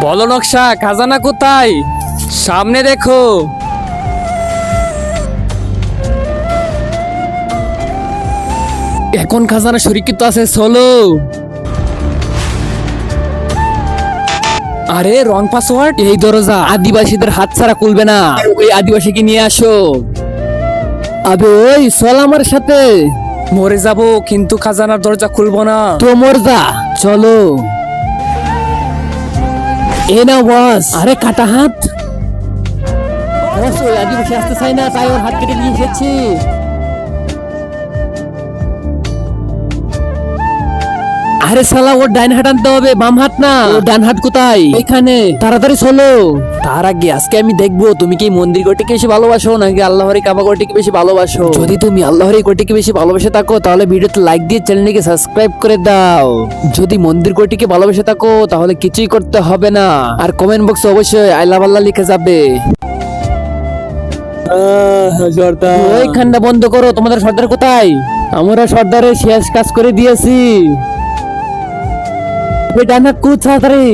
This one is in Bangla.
বলো নকশা, খাজানা কোথায়? সামনে দেখো। এখন খাজানা সুরক্ষিত আছে, চলো। আরে রং পাসওয়ার্ড। এই দরজা আদিবাসীদের হাত ছাড়া খুলবে না। ওই আদিবাসীকে নিয়ে আসো। আবে ওই চল আমার সাথে। মরে যাব কিন্তু খাজানার দরজা খুলবো না। তো মর যা, চলো। এ না বস। আরে কাটা হাত। বস ওই আদিবাসী আসতে চাই না, তাই ওর হাত কেটে নিয়ে এসেছি। আরে শালা, ওর ডান হাত আনতে হবে, বাম হাত না। ওর ডান হাত কোথায়? এখানে, তাড়াতাড়ি চলো। তার আগে আজকে আমি দেখবো তুমি কি মন্দির গটিকে বেশি ভালোবাসো নাকি আল্লাহর এই কাবা গটিকে বেশি ভালোবাসো। যদি তুমি আল্লাহর এই গটিকে বেশি ভালোবেসে থাকো তাহলে ভিডিওতে লাইক দিয়ে চ্যানেলটিকে সাবস্ক্রাইব করে দাও। যদি মন্দির গটিকে ভালোবেসে থাকো তাহলে কিছুই করতে হবে না, আর কমেন্ট বক্সে অবশ্যই আই লাভ আল্লাহ লিখে যাবে। ওই খান্ডা বন্ধ করো, তোমাদের সর্দার কোথায়? আমরা সর্দারের শেষ কাজ করে দিয়েছি। ডান হাত কুচ তাড়াতাড়ি।